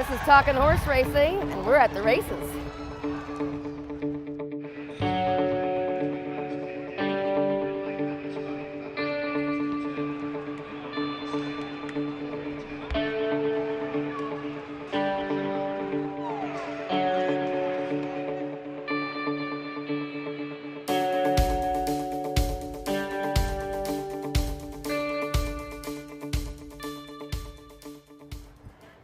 This is Talkin Horse Racing, and we're at the races.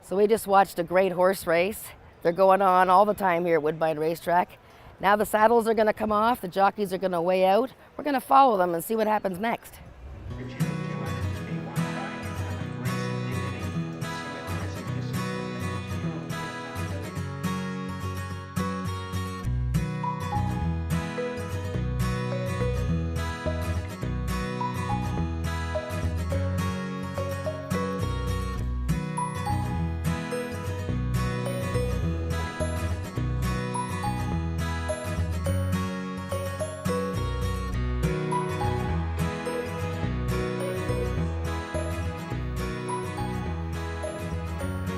So we just watched a great horse race. They're going on all the time here at Woodbine Racetrack. Now the saddles are going to come off, the jockeys are going to weigh out. We're going to follow them and see what happens next.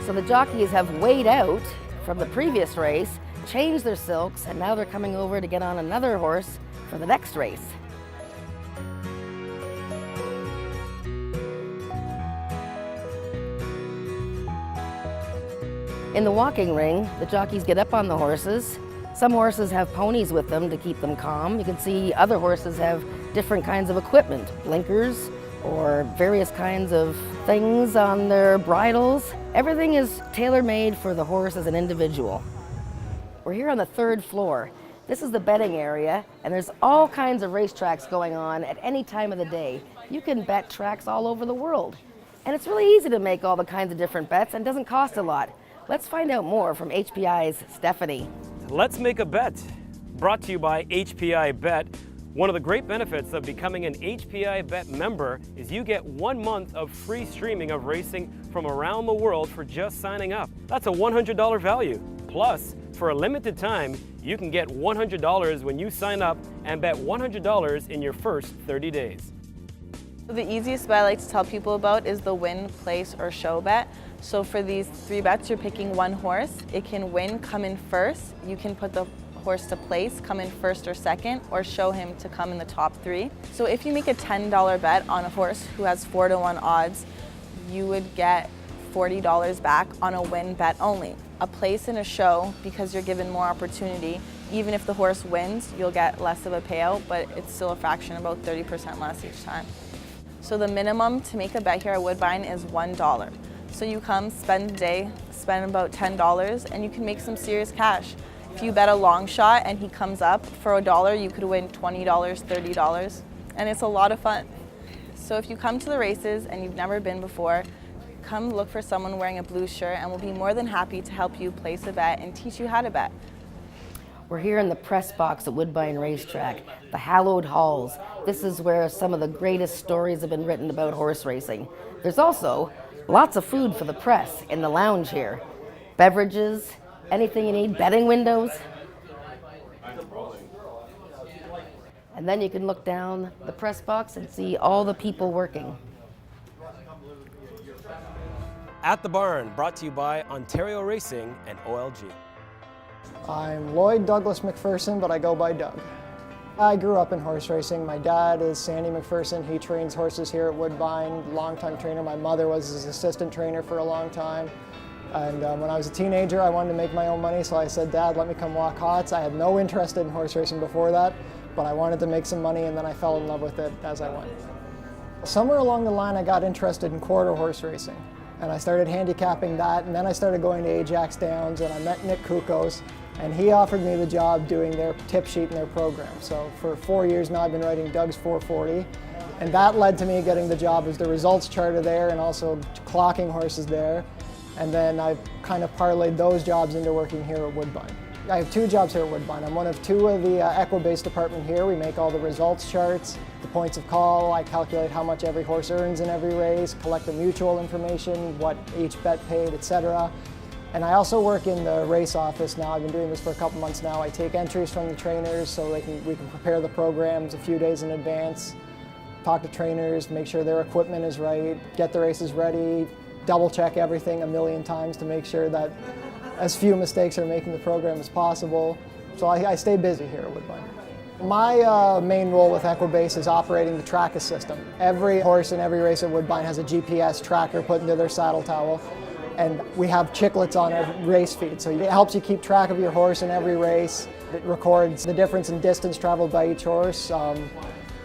So the jockeys have weighed out from the previous race, changed their silks, and now they're coming over to get on another horse for the next race. In the walking ring, the jockeys get up on the horses. Some horses have ponies with them to keep them calm. You can see other horses have different kinds of equipment, blinkers, or various kinds of things on their bridles. Everything is tailor-made for the horse as an individual. We're here on the 3rd floor. This is the betting area, and there's all kinds of racetracks going on at any time of the day. You can bet tracks all over the world. And it's really easy to make all the kinds of different bets and doesn't cost a lot. Let's find out more from HPI's Stephanie. Let's make a bet. Brought to you by HPI Bet. One of the great benefits of becoming an HPI Bet member is you get 1 month of free streaming of racing from around the world for just signing up. That's a $100 value. Plus, for a limited time, you can get $100 when you sign up and bet $100 in your first 30 days. The easiest bet I like to tell people about is the win, place, or show bet. So for these 3 bets, you're picking one horse. It can win, come in first. You can put the horse to place, come in first or second, or show him to come in the top 3. So if you make a $10 bet on a horse who has 4-to-1 odds, you would get $40 back on a win bet only. A place in a show, because you're given more opportunity, even if the horse wins, you'll get less of a payout, but it's still a fraction, about 30% less each time. So the minimum to make a bet here at Woodbine is $1. So you come, spend the day, spend about $10, and you can make some serious cash. If you bet a long shot and he comes up for $1, you could win $20, $30, and it's a lot of fun. So if you come to the races and you've never been before, come look for someone wearing a blue shirt and we'll be more than happy to help you place a bet and teach you how to bet. We're here in the press box at Woodbine Racetrack, the hallowed halls. This is where some of the greatest stories have been written about horse racing. There's also lots of food for the press in the lounge here. Beverages, anything you need, betting windows. And then you can look down the press box and see all the people working. At the Barn, brought to you by Ontario Racing and OLG. I'm Lloyd Douglas McPherson, but I go by Doug. I grew up in horse racing. My dad is Sandy McPherson. He trains horses here at Woodbine, longtime trainer. My mother was his assistant trainer for a long time. And when I was a teenager, I wanted to make my own money, so I said, Dad, let me come walk hots. I had no interest in horse racing before that, but I wanted to make some money, and then I fell in love with it as I went. Somewhere along the line, I got interested in quarter horse racing, and I started handicapping that, and then I started going to Ajax Downs, and I met Nick Kukos, and he offered me the job doing their tip sheet and their program. So for 4 years now, I've been writing Doug's 440, and that led to me getting the job as the results charter there and also clocking horses there. And then I've kind of parlayed those jobs into working here at Woodbine. I have 2 jobs here at Woodbine. I'm one of 2 of the Equibase department here. We make all the results charts, the points of call. I calculate how much every horse earns in every race, collect the mutual information, what each bet paid, etc. And I also work in the race office now. I've been doing this for a couple months now. I take entries from the trainers so we can prepare the programs a few days in advance, talk to trainers, make sure their equipment is right, get the races ready, double check everything a million times to make sure that as few mistakes are making the program as possible. So I stay busy here at Woodbine. My main role with Equibase is operating the tracker system. Every horse in every race at Woodbine has a GPS tracker put into their saddle towel, and we have chiclets on our race feed. So it helps you keep track of your horse in every race. It records the difference in distance traveled by each horse. It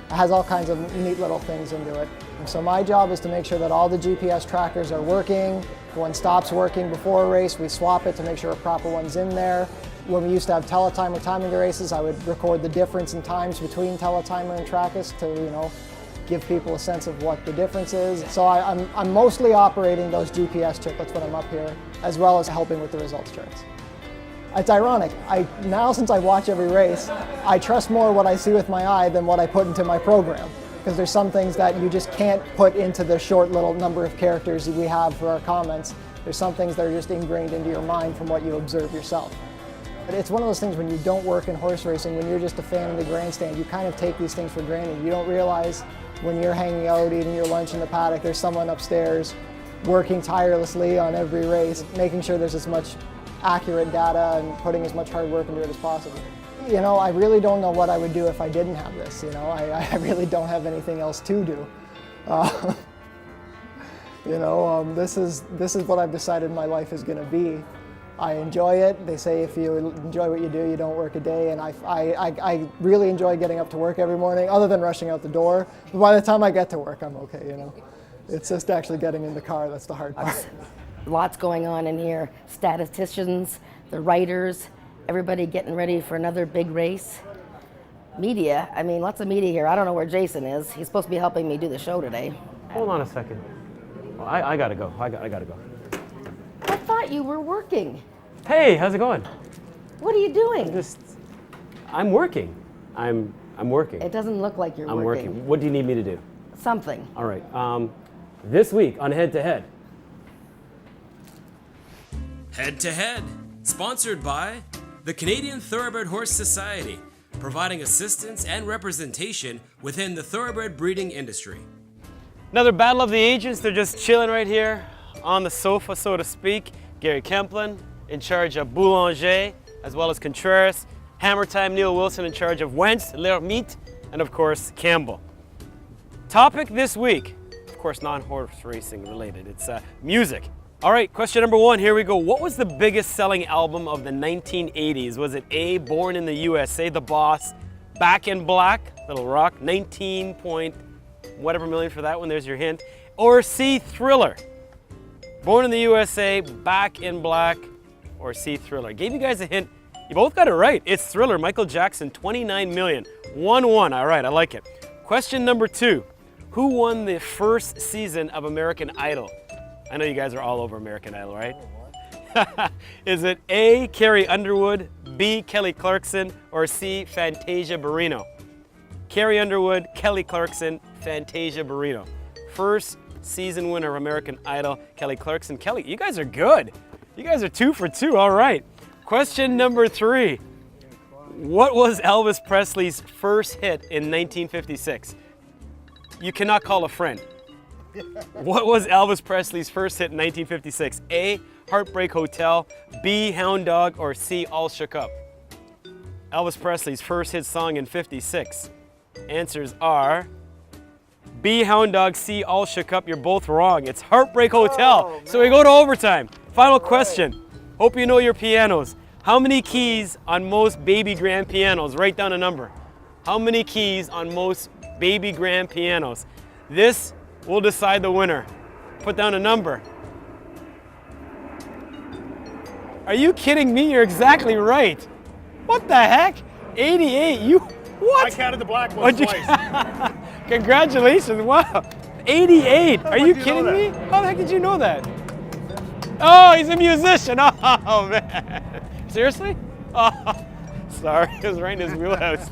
has all kinds of neat little things into it. So my job is to make sure that all the GPS trackers are working. If one stops working before a race, we swap it to make sure a proper one's in there. When we used to have teletimer timing the races, I would record the difference in times between teletimer and Trackers to, give people a sense of what the difference is. So I'm mostly operating those GPS chiclets when I'm up here, as well as helping with the results charts. It's ironic. Now, since I watch every race, I trust more what I see with my eye than what I put into my program. Because there's some things that you just can't put into the short little number of characters we have for our comments. There's some things that are just ingrained into your mind from what you observe yourself. But it's one of those things when you don't work in horse racing, when you're just a fan in the grandstand, you kind of take these things for granted. You don't realize when you're hanging out, eating your lunch in the paddock, there's someone upstairs working tirelessly on every race, making sure there's as much accurate data and putting as much hard work into it as possible. I really don't know what I would do if I didn't have this. I really don't have anything else to do. This is what I've decided my life is going to be. I enjoy it. They say if you enjoy what you do, you don't work a day, and I really enjoy getting up to work every morning, other than rushing out the door. But by the time I get to work, I'm okay, It's just actually getting in the car that's the hard part. Lots going on in here. Statisticians, the writers, everybody getting ready for another big race. Media, lots of media here. I don't know where Jason is. He's supposed to be helping me do the show today. Hold on a second. Well, I gotta go. I gotta go. I thought you were working. Hey, how's it going? What are you doing? I'm working. I'm working. It doesn't look like you're I'm working. What do you need me to do? Something. All right. This week on Head to Head. Head to Head, sponsored by the Canadian Thoroughbred Horse Society, providing assistance and representation within the thoroughbred breeding industry. Another battle of the agents. They're just chilling right here on the sofa, so to speak. Gary Kemplen in charge of Boulanger, as well as Contreras. Hammer Time Neal Wilson in charge of Wentz, Lermite, and of course Campbell. Topic this week, of course non-horse racing related, it's music. All right, question number one, here we go. What was the biggest selling album of the 1980s? Was it A, Born in the USA, The Boss, Back in Black, Little Rock, 19 point whatever million for that one, there's your hint, or C, Thriller? Born in the USA, Back in Black, or C, Thriller? Gave you guys a hint. You both got it right. It's Thriller. Michael Jackson, 29 million. 1-1. All right, I like it. Question number two. Who won the first season of American Idol? I know you guys are all over American Idol, right? Is it A, Carrie Underwood, B, Kelly Clarkson, or C, Fantasia Barrino? Carrie Underwood, Kelly Clarkson, Fantasia Barrino. First season winner of American Idol, Kelly Clarkson. Kelly, you guys are good. You guys are 2 for 2, all right. Question number three. What was Elvis Presley's first hit in 1956? You Cannot Call a Friend. What was Elvis Presley's first hit in 1956? A, Heartbreak Hotel, B, Hound Dog, or C, All Shook Up? Elvis Presley's first hit song in 56. Answers are B, Hound Dog, C, All Shook Up. You're both wrong. It's Heartbreak Hotel. So we go to overtime. Final question. Hope you know your pianos. How many keys on most baby grand pianos? Write down a number. How many keys on most baby grand pianos? This will decide the winner. Put down a number. Are you kidding me? You're exactly right. What the heck? 88. You what? I counted the black ones twice. Congratulations. Wow. 88. Are you kidding me? How the heck did you know that? Oh, he's a musician. Oh, man. Seriously? Oh, sorry. It was right in his wheelhouse.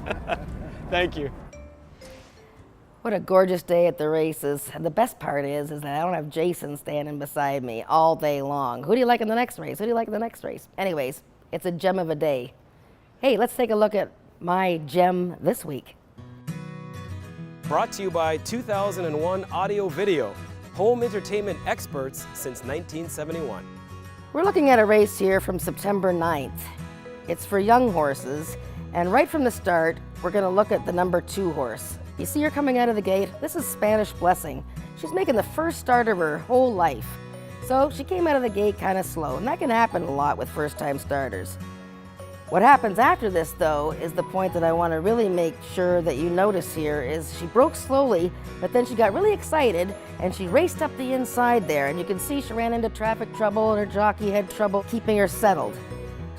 Thank you. What a gorgeous day at the races. And the best part is that I don't have Jason standing beside me all day long. Who do you like in the next race? Who do you like in the next race? Anyways, it's a gem of a day. Hey, let's take a look at my gem this week. Brought to you by 2001 Audio Video, home entertainment experts since 1971. We're looking at a race here from September 9th. It's for young horses, and right from the start, we're going to look at the number 2 horse. You see her coming out of the gate? This is Spanish Blessing. She's making the first start of her whole life. So she came out of the gate kind of slow, and that can happen a lot with first-time starters. What happens after this, though, is the point that I want to really make sure that you notice here is she broke slowly, but then she got really excited and she raced up the inside there, and you can see she ran into traffic trouble and her jockey had trouble keeping her settled.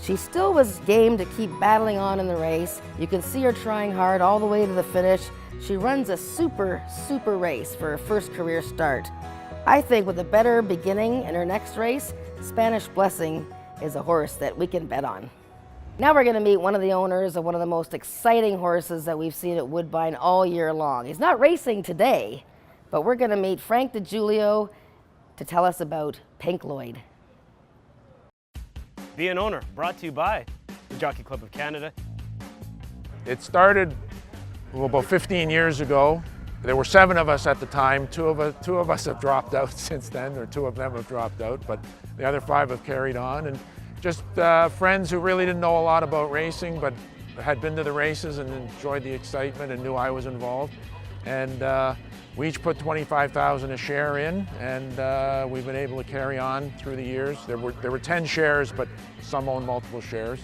She still was game to keep battling on in the race. You can see her trying hard all the way to the finish. She runs a super race for her first career start. I think with a better beginning in her next race, Spanish Blessing is a horse that we can bet on. Now we're going to meet one of the owners of one of the most exciting horses that we've seen at Woodbine all year long. He's not racing today, but we're going to meet Frank Di Giulio to tell us about Pink Lloyd. Be an Owner, brought to you by the Jockey Club of Canada. It started about 15 years ago. There were 7 of us at the time. Two of us have dropped out since then, or 2 of them have dropped out, but the other 5 have carried on. And just friends who really didn't know a lot about racing, but had been to the races and enjoyed the excitement and knew I was involved. And we each put $25,000 a share in, and we've been able to carry on through the years. There were 10 shares, but some own multiple shares.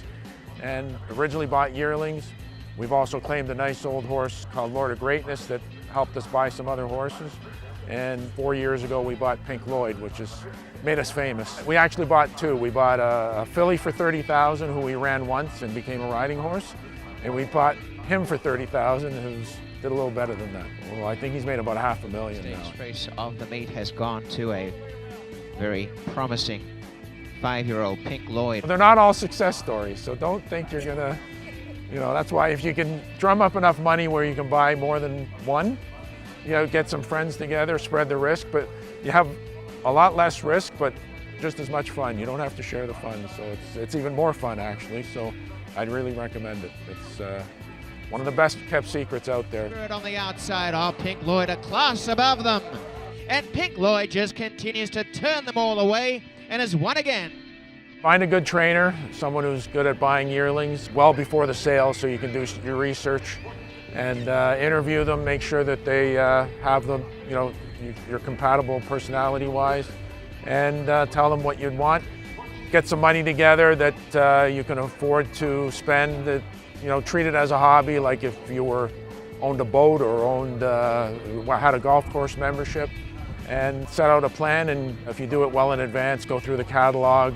And originally bought yearlings. We've also claimed a nice old horse called Lord of Greatness that helped us buy some other horses. And 4 years ago we bought Pink Lloyd, which has made us famous. We actually bought 2. We bought a filly for $30,000 who we ran once and became a riding horse. And we bought him for $30,000 who did a little better than that. Well, I think he's made about $500,000 now. Stakes race of the meet has gone to a very promising 5-year-old Pink Lloyd. They're not all success stories, so don't think you're gonna, that's why if you can drum up enough money where you can buy more than one, get some friends together, spread the risk, but you have a lot less risk, but just as much fun. You don't have to share the fun, so it's even more fun actually, so I'd really recommend it. It's one of the best kept secrets out there. On the outside of Pink Lloyd, a class above them. And Pink Lloyd just continues to turn them all away and has won again. Find a good trainer, someone who's good at buying yearlings well before the sale so you can do your research and interview them, make sure that they have them, you're compatible personality-wise, and tell them what you'd want. Get some money together that you can afford to spend, treat it as a hobby, like if you owned a boat or had a golf course membership, and set out a plan, and if you do it well in advance, go through the catalog,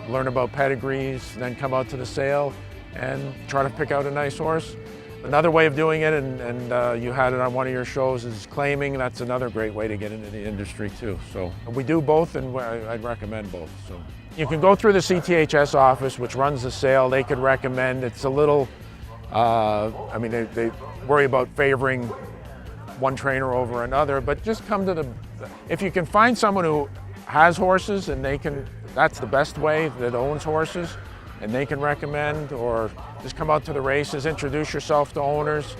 learn about pedigrees, then come out to the sale and try to pick out a nice horse. Another way of doing it, and you had it on one of your shows, is claiming. That's another great way to get into the industry too. So we do both, and I'd recommend both. So you can go through the CTHS office, which runs the sale. They could recommend. It's a little, they worry about favoring one trainer over another, but just come to if you can find someone who has horses and that's the best way, that owns horses, and they can recommend, or just come out to the races, introduce yourself to owners.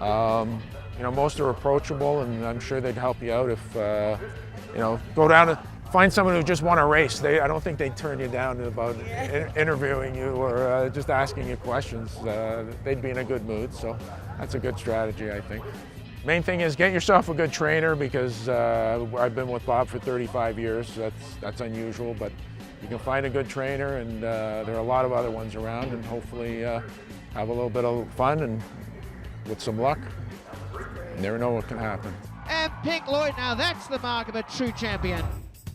Most are approachable, and I'm sure they'd help you out if, go down and find someone who just won a race. I don't think they'd turn you down about interviewing you or just asking you questions. They'd be in a good mood, so that's a good strategy, I think. Main thing is get yourself a good trainer, because I've been with Bob for 35 years. That's unusual, but you can find a good trainer, and there are a lot of other ones around, and hopefully have a little bit of fun, and with some luck, you never know what can happen. And Pink Lloyd, now that's the mark of a true champion.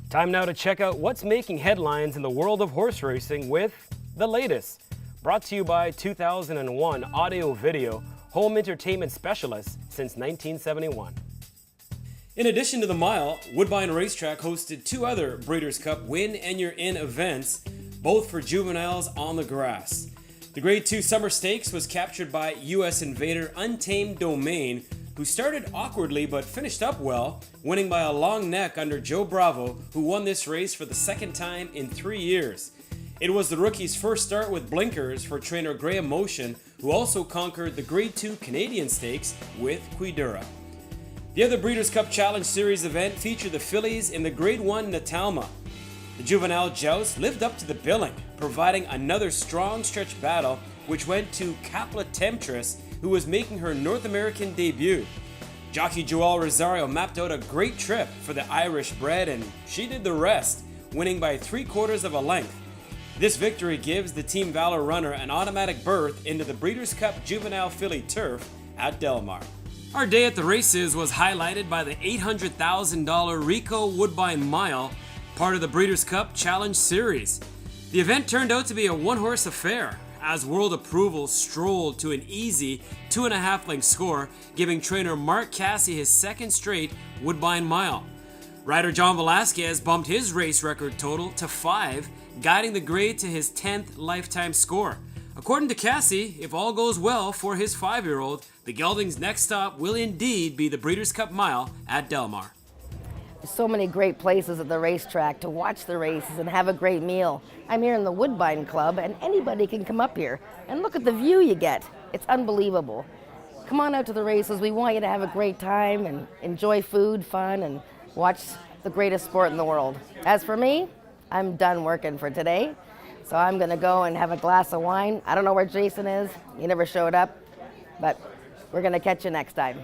Time now to check out what's making headlines in the world of horse racing with The Latest. Brought to you by 2001 Audio Video, home entertainment specialist since 1971. In addition to the mile, Woodbine Racetrack hosted 2 other Breeders' Cup Win and You're In events, both for juveniles on the grass. The Grade 2 Summer Stakes was captured by U.S. Invader Untamed Domain, who started awkwardly but finished up well, winning by a long neck under Joe Bravo, who won this race for the 2nd time in 3 years. It was the rookie's first start with blinkers for trainer Graham Motion, who also conquered the Grade 2 Canadian Stakes with Quidura. The The other Breeders' Cup Challenge Series event featured the fillies in the Grade 1 Natalma. The juvenile joust lived up to the billing, providing another strong stretch battle, which went to Capla Temptress, who was making her North American debut. Jockey Joelle Rosario mapped out a great trip for the Irish bred, and she did the rest, winning by 3/4 of a length. This victory gives the Team Valor runner an automatic berth into the Breeders' Cup Juvenile Filly Turf at Del Mar. Our day at the races was highlighted by the $800,000 Rico Woodbine Mile, part of the Breeders' Cup Challenge Series. The event turned out to be a one-horse affair, as World Approval strolled to an easy 2.5 length score, giving trainer Mark Cassie his second straight Woodbine Mile. Rider John Velasquez bumped his race record total to 5, guiding the grade to his 10th lifetime score. According to Cassie, if all goes well for his 5-year-old, the gelding's next stop will indeed be the Breeders' Cup Mile at Del Mar. There's so many great places at the racetrack to watch the races and have a great meal. I'm here in the Woodbine Club, and anybody can come up here and look at the view you get. It's unbelievable. Come on out to the races. We want you to have a great time and enjoy food, fun, and watch the greatest sport in the world. As for me, I'm done working for today, so I'm going to go and have a glass of wine. I don't know where Jason is. He never showed up, but we're going to catch you next time.